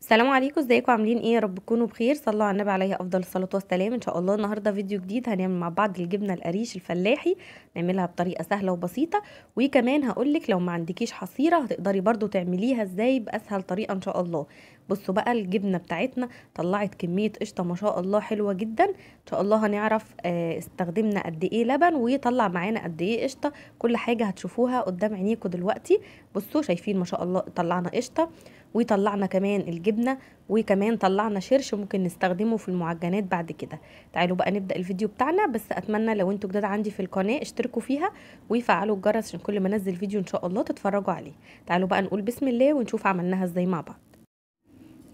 السلام عليكم، ازيكم؟ عاملين ايه؟ يا رب تكونوا بخير. صلوا على النبي عليه افضل الصلاه والسلام. ان شاء الله النهارده فيديو جديد هنعمل مع بعض الجبنه القريش الفلاحي. نعملها بطريقه سهله وبسيطه، وكمان هقولك لو ما عندكيش حصيره هتقدري برضو تعمليها ازاي باسهل طريقه ان شاء الله. بصوا بقى الجبنه بتاعتنا طلعت كميه قشطه ما شاء الله حلوه جدا. ان شاء الله هنعرف استخدمنا قد ايه لبن ويطلع معانا قد ايه قشطه. كل حاجه هتشوفوها قدام عينيكم دلوقتي. بصوا شايفين ما شاء الله طلعنا قشطه، وطلعنا كمان الجبنة، وكمان طلعنا شرش ممكن نستخدمه في المعجنات بعد كده. تعالوا بقى نبدأ الفيديو بتاعنا، بس اتمنى لو انتوا جداد عندي في القناة اشتركوا فيها ويفعلوا الجرس عشان كل ما انزل فيديو ان شاء الله تتفرجوا عليه. تعالوا بقى نقول بسم الله ونشوف عملناها ازاي مع بعض.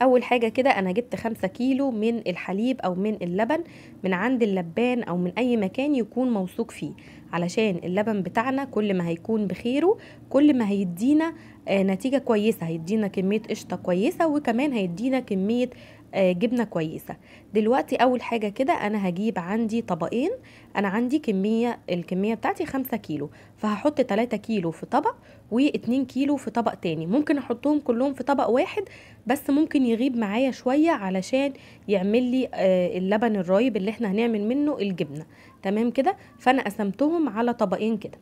اول حاجة كده انا جبت 5 كيلو من الحليب او من اللبن من عند اللبان او من اي مكان يكون موثوق فيه، علشان اللبن بتاعنا كل ما هيكون بخيره كل ما هيدينا نتيجة كويسة، هيدينا كمية قشطة كويسة، وكمان هيدينا كمية جبنة كويسة. دلوقتي اول حاجة كده انا هجيب عندي طبقين. انا عندي الكمية بتاعتي 5 كيلو، فهحط 3 كيلو في طبق و2 كيلو في طبق تاني. ممكن احطهم كلهم في طبق واحد، بس ممكن يغيب معايا شوية علشان يعمل لي اللبن الرايب اللي احنا هنعمل منه الجبنة. تمام كده، فانا قسمتهم على طبقين كده.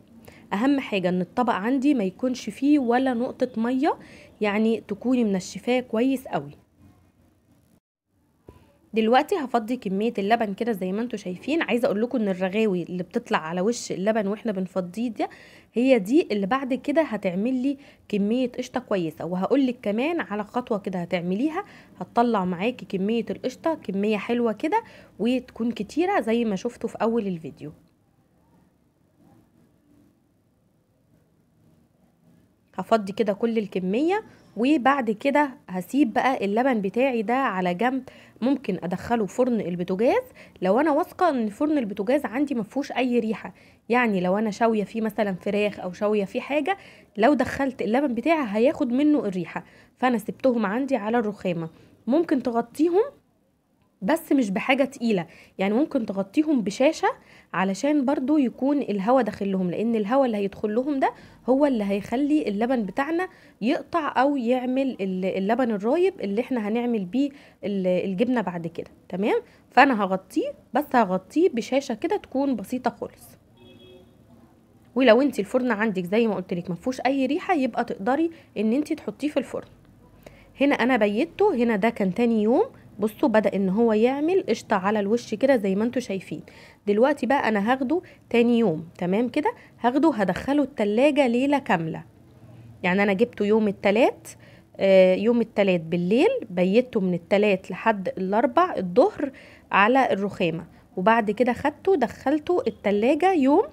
اهم حاجة ان الطبق عندي ما يكونش فيه ولا نقطة مية، يعني تكوني منشفاه كويس قوي. دلوقتي هفضي كمية اللبن كده زي ما انتوا شايفين. عايزة اقول لكم ان الرغاوي اللي بتطلع على وش اللبن واحنا بنفضيه ده هي دي اللي بعد كده هتعمل لي كمية قشطة كويسة. وهقول لك كمان على خطوة كده هتعمليها هتطلع معاكي كمية القشطة كمية حلوة كده وتكون كتيرة زي ما شفتوا في اول الفيديو. هفضي كده كل الكمية، وبعد كده هسيب بقى اللبن بتاعي ده على جنب. ممكن ادخله فرن البوتاجاز لو انا واثقه ان فرن البوتاجاز عندي مفهوش اي ريحه، يعني لو انا شاويه فيه مثلا فراخ او شاويه فيه حاجه، لو دخلت اللبن بتاعي هياخد منه الريحه. فانا سبتهم عندي على الرخامه. ممكن تغطيهم بس مش بحاجة تقيلة، يعني ممكن تغطيهم بشاشة علشان برضو يكون الهواء داخل لهم، لان الهواء اللي هيدخل لهم ده هو اللي هيخلي اللبن بتاعنا يقطع او يعمل اللبن الرايب اللي احنا هنعمل بيه الجبنة بعد كده. تمام، فانا هغطيه بس هغطيه بشاشة كده تكون بسيطة خالص. ولو انت الفرن عندك زي ما قلت لك ما فيهوش اي ريحة يبقى تقدري ان انت تحطيه في الفرن. هنا انا بيته، هنا ده كان تاني يوم. بصوا بدأ ان هو يعمل قشطة على الوش كده زي ما انتوا شايفين. دلوقتي بقى انا هاخده تاني يوم. تمام كده، هاخده هدخله التلاجة ليلة كاملة. يعني انا جبته يوم التلات، يوم التلات بالليل بيته من التلات لحد الاربع الظهر على الرخامة. وبعد كده خدته دخلته التلاجة يوم،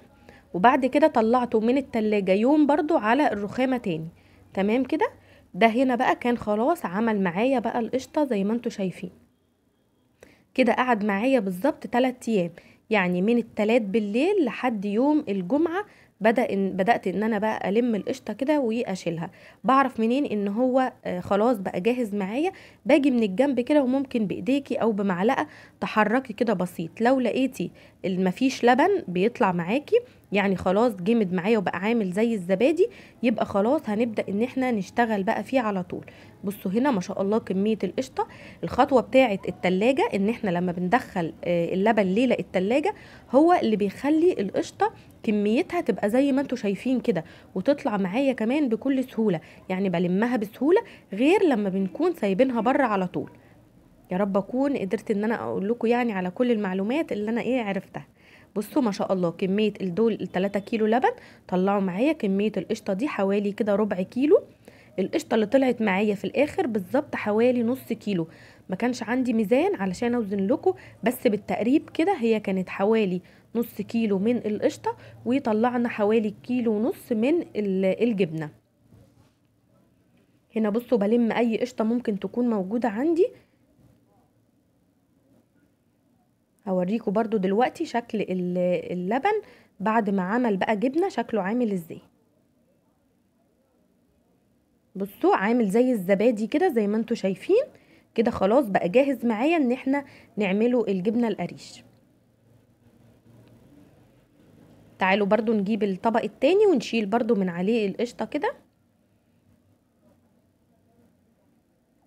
وبعد كده طلعته من التلاجة يوم برضو على الرخامة تاني. تمام كده، ده هنا بقى كان خلاص عمل معايا بقى القشطة زي ما انتوا شايفين كده. قعد معايا بالظبط 3 ايام، يعني من التلات بالليل لحد يوم الجمعة. بدأت ان انا بقى الم القشطة كده واشيلها. بعرف منين ان هو خلاص بقى جاهز معايا؟ باجي من الجنب كده وممكن بايديكي او بمعلقة تحركي كده بسيط. لو لقيتي مفيش لبن بيطلع معاكي، يعني خلاص جمد معايا وبقى عامل زي الزبادي، يبقى خلاص هنبدأ ان احنا نشتغل بقى فيه على طول. بصوا هنا ما شاء الله كمية القشطة. الخطوة بتاعة التلاجة ان احنا لما بندخل اللبن ليلة التلاجة هو اللي بيخلي القشطة كميتها تبقى زي ما انتوا شايفين كده، وتطلع معايا كمان بكل سهولة، يعني بلمها بسهولة غير لما بنكون سايبينها بره على طول. يا رب اكون قدرت ان انا اقول لكم يعني على كل المعلومات اللي انا عرفتها. بصوا ما شاء الله كمية ال3 كيلو لبن طلعوا معايا كمية القشطة دي حوالي كده ربع كيلو. القشطه اللي طلعت معايا في الاخر بالظبط حوالي نص كيلو. ما كانش عندي ميزان علشان اوزن لكم، بس بالتقريب كده هي كانت حوالي نص كيلو من القشطه، وطلعنا حوالي كيلو ونص من الجبنه. هنا بصوا بلم اي قشطه ممكن تكون موجوده عندي. هوريكم برضو دلوقتي شكل اللبن بعد ما عمل بقى جبنه شكله عامل ازاي. بصوا عامل زي الزبادي كده زي ما انتوا شايفين كده. خلاص بقى جاهز معايا ان احنا نعمله الجبنة القريش. تعالوا برضو نجيب الطبق التاني ونشيل برضو من عليه القشطة كده.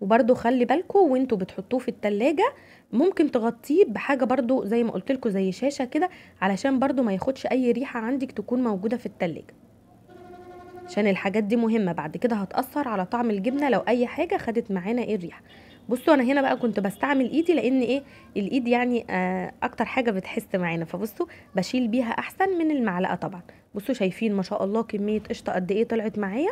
وبرده خلي بالكم وانتوا بتحطوه في التلاجة ممكن تغطيه بحاجة برده زي ما قلت لكم زي شاشة كده، علشان برده ما ياخدش اي ريحة عندك تكون موجودة في التلاجة، عشان الحاجات دي مهمة بعد كده هتأثر على طعم الجبنة لو اي حاجة خدت معانا ايه الريحة. بصوا انا هنا بقى كنت بستعمل ايدي لان ايه الايد يعني اكتر حاجة بتحس معانا، فبصوا بشيل بيها احسن من المعلقة طبعا. بصوا شايفين ما شاء الله كمية قشطة قد ايه طلعت معايا.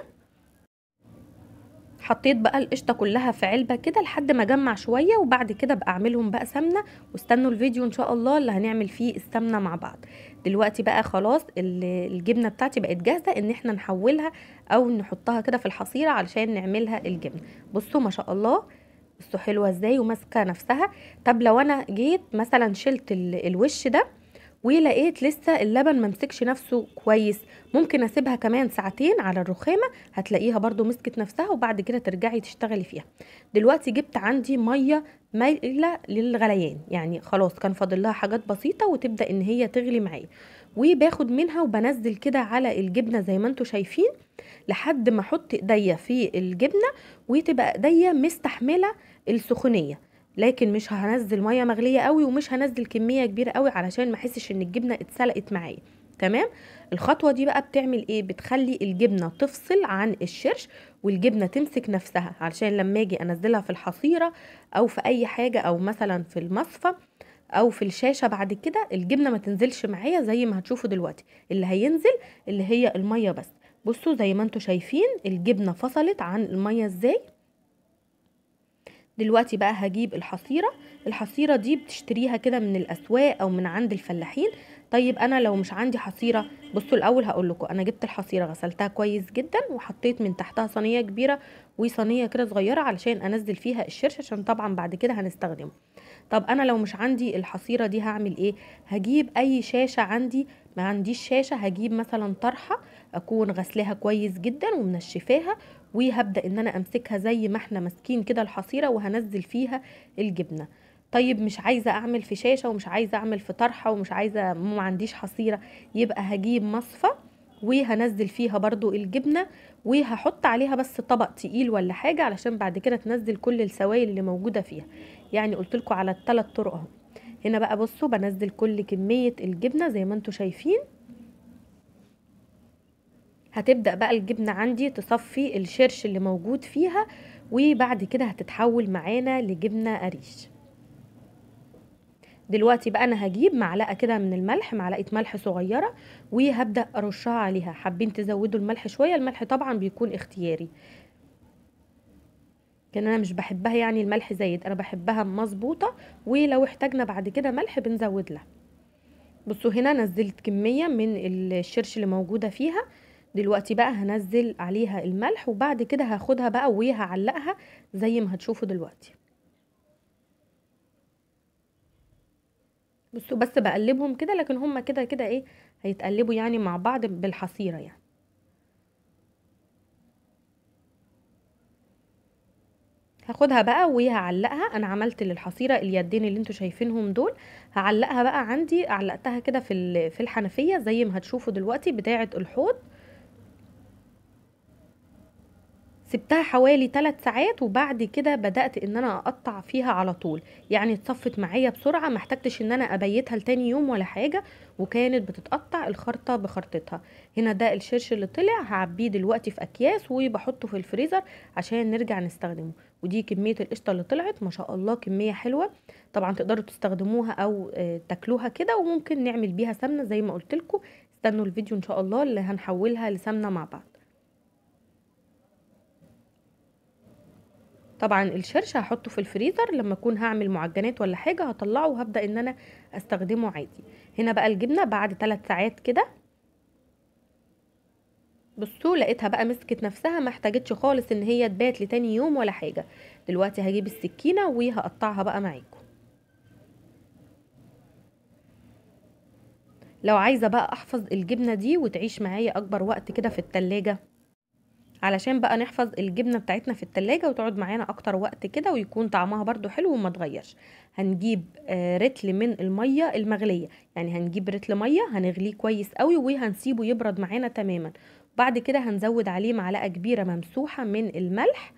حطيت بقى القشطه كلها في علبه كده لحد ما اجمع شويه، وبعد كده بقى اعملهم بقى سمنه، واستنوا الفيديو ان شاء الله اللي هنعمل فيه السمنه مع بعض. دلوقتي بقى خلاص الجبنه بتاعتي بقت جاهزه ان احنا نحولها او نحطها كده في الحصيره علشان نعملها الجبنه. بصوا ما شاء الله، بصوا حلوه ازاي وماسكه نفسها. طب لو انا جيت مثلا شلت الوش ده ولقيت لسه اللبن ممسكش نفسه كويس، ممكن اسيبها كمان ساعتين على الرخامة هتلاقيها برضو مسكت نفسها، وبعد كده ترجعي تشتغلي فيها. دلوقتي جبت عندي مية مايلة للغليان، يعني خلاص كان فاضل لها حاجات بسيطة وتبدأ ان هي تغلي معايا، وباخد منها وبنزل كده على الجبنة زي ما انتوا شايفين لحد ما احط ايديا في الجبنة وتبقى ايديا مستحملة السخونية. لكن مش هنزل ميه مغليه قوي ومش هنزل كميه كبيره قوي علشان ما احسش ان الجبنه اتسلقت معايا. تمام. الخطوه دي بقى بتعمل ايه؟ بتخلي الجبنه تفصل عن الشرش والجبنه تمسك نفسها، علشان لما اجي انزلها في الحصيره او في اي حاجه او مثلا في المصفى او في الشاشه بعد كده الجبنه ما تنزلش معايا زي ما هتشوفوا دلوقتي. اللي هينزل اللي هي الميه بس. بصوا زي ما انتوا شايفين الجبنه فصلت عن الميه ازاي. دلوقتي بقى هجيب الحصيرة دي بتشتريها كده من الأسواق أو من عند الفلاحين. طيب أنا لو مش عندي حصيرة، بصوا الأول هقول لكم أنا جبت الحصيرة غسلتها كويس جدا وحطيت من تحتها صينية كبيرة وصينية كده صغيرة علشان أنزل فيها الشرش، عشان طبعا بعد كده هنستخدمه. طب انا لو مش عندي الحصيره دي هعمل ايه؟ هجيب اي شاشه عندي، ما عنديش شاشه هجيب مثلا طرحه اكون غسلاها كويس جدا ومنشفاها، وهبدا ان انا امسكها زي ما احنا ماسكين كده الحصيره وهنزل فيها الجبنه. طيب مش عايزه اعمل في شاشه ومش عايزه اعمل في طرحه ومش عايزه ما عنديش حصيره، يبقى هجيب مصفى وهنزل فيها برضو الجبنه، وهحط عليها بس طبق تقيل ولا حاجه علشان بعد كده تنزل كل السوائل اللي موجوده فيها. يعني قلت لكم على الثلاث طرق اهو. هنا بقى بصوا بنزل كل كميه الجبنه زي ما انتم شايفين. هتبدا بقى الجبنه عندي تصفي الشرش اللي موجود فيها، وبعد كده هتتحول معانا لجبنه قريش. دلوقتي بقى انا هجيب معلقه كده من الملح، معلقه ملح صغيره، وهبدا ارشها عليها. حابين تزودوا الملح شويه، الملح طبعا بيكون اختياري، كان انا مش بحبها يعني الملح زايد، انا بحبها مظبوطه، ولو احتاجنا بعد كده ملح بنزود لها. بصوا هنا نزلت كميه من الشرش اللي موجوده فيها. دلوقتي بقى هنزل عليها الملح، وبعد كده هاخدها بقى وهعلقها زي ما هتشوفوا دلوقتي. بصوا بس بقلبهم كده، لكن هما كده كده ايه هيتقلبوا يعني مع بعض بالحصيره يعني. هاخدها بقى وهعلقها. انا عملت للحصيره اليدين اللي انتوا شايفينهم دول، هعلقها بقى عندي، علقتها كده في الحنفيه زي ما هتشوفوا دلوقتي بتاعه الحوض. سبتها حوالي 3 ساعات، وبعد كده بدأت ان انا اقطع فيها على طول، يعني اتصفت معايا بسرعة، ما احتجتش ان انا ابيتها لتاني يوم ولا حاجة، وكانت بتتقطع الخرطة بخرطتها. هنا ده الشرش اللي طلع، هعبيه دلوقتي في اكياس وبحطه في الفريزر عشان نرجع نستخدمه. ودي كمية القشطة اللي طلعت ما شاء الله كمية حلوة. طبعا تقدروا تستخدموها او تاكلوها كده، وممكن نعمل بيها سمنة زي ما قلت لكم. استنوا الفيديو ان شاء الله اللي هنحولها لسمنة مع بعض. طبعا الشرش هحطه في الفريزر، لما اكون هعمل معجنات ولا حاجه هطلعه وهبدا ان انا استخدمه عادي. هنا بقى الجبنه بعد 3 ساعات كده، بصوا لقيتها بقى مسكت نفسها، ما احتاجتش خالص ان هي تبات لتاني يوم ولا حاجه. دلوقتي هجيب السكينه وهقطعها بقى معاكم. لو عايزه بقى احفظ الجبنه دي وتعيش معايا اكبر وقت كده في التلاجة، علشان بقى نحفظ الجبنة بتاعتنا في التلاجة وتقعد معانا اكتر وقت كده ويكون طعمها برضو حلو وما تغيرش، هنجيب رتل من المية المغلية. يعني هنجيب رتل مية هنغليه كويس قوي وهنسيبه يبرد معانا تماما. بعد كده هنزود عليه معلقة كبيرة ممسوحة من الملح،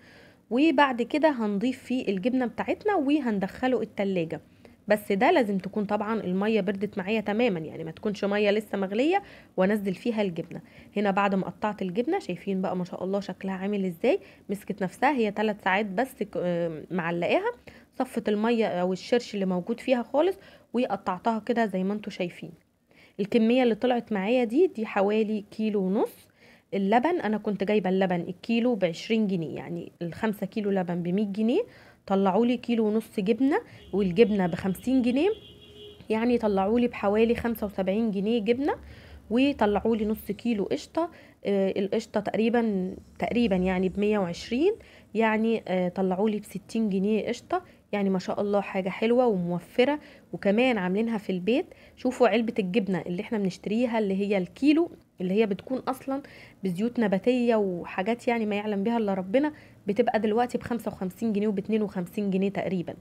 وبعد كده هنضيف فيه الجبنه بتاعتنا وهندخله التلاجة. بس ده لازم تكون طبعا الميه بردت معايا تماما، يعني ما تكونش ميه لسه مغليه وانزل فيها الجبنه. هنا بعد ما قطعت الجبنه شايفين بقى ما شاء الله شكلها عامل ازاي، مسكت نفسها. هي 3 ساعات بس معلقاها، صفت الميه او الشرش اللي موجود فيها خالص وقطعتها كده زي ما انتوا شايفين. الكميه اللي طلعت معايا دي حوالي كيلو ونص. اللبن انا كنت جايبه اللبن الكيلو ب20 جنيه، يعني ال5 كيلو لبن ب100 جنيه. طلعوا لي كيلو ونص جبنه، والجبنه ب50 جنيه، يعني طلعوا لي بحوالي 75 جنيه جبنه. وطلعوا لي نص كيلو قشطه. القشطه تقريبا يعني ب120، يعني طلعوا لي ب60 جنيه قشطه. يعني ما شاء الله حاجه حلوه وموفره، وكمان عاملينها في البيت. شوفوا علبه الجبنه اللي احنا بنشتريها اللي هي الكيلو، اللي هي بتكون اصلا بزيوت نباتيه وحاجات يعني ما يعلم بها الا ربنا، بتبقى دلوقتي ب55 جنيه وب52 جنيه تقريبا.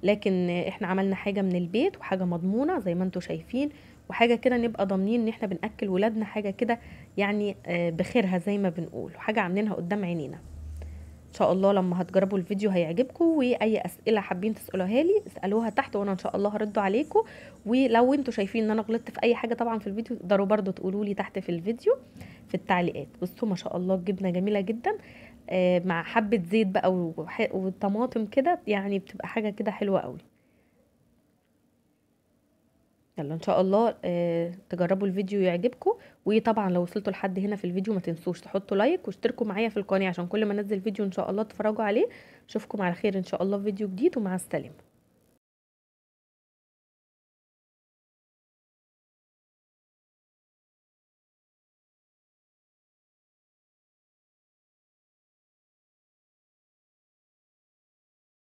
لكن احنا عملنا حاجة من البيت وحاجة مضمونة زي ما انتوا شايفين، وحاجة كده نبقى ضامنين ان احنا بنأكل ولادنا حاجة كده، يعني بخيرها زي ما بنقول، وحاجة عاملينها قدام عينينا. ان شاء الله لما هتجربوا الفيديو هيعجبكم، واي اسئله حابين تسالوها لي اسالوها تحت وانا ان شاء الله هرد عليكم. ولو انتوا شايفين ان انا غلطت في اي حاجه طبعا في الفيديو تقدروا برضو تقولوا لي تحت في الفيديو في التعليقات. بصوا ما شاء الله الجبنه جميله جدا، مع حبه زيت بقى وطماطم كده، يعني بتبقى حاجه كده حلوه قوي. يلا ان شاء الله تجربوا الفيديو يعجبكم. وطبعا لو وصلتوا لحد هنا في الفيديو ما تنسوش تحطوا لايك واشتركوا معايا في القناه عشان كل ما انزل فيديو ان شاء الله تتفرجوا عليه. اشوفكم على خير ان شاء الله في فيديو جديد، ومع السلامه.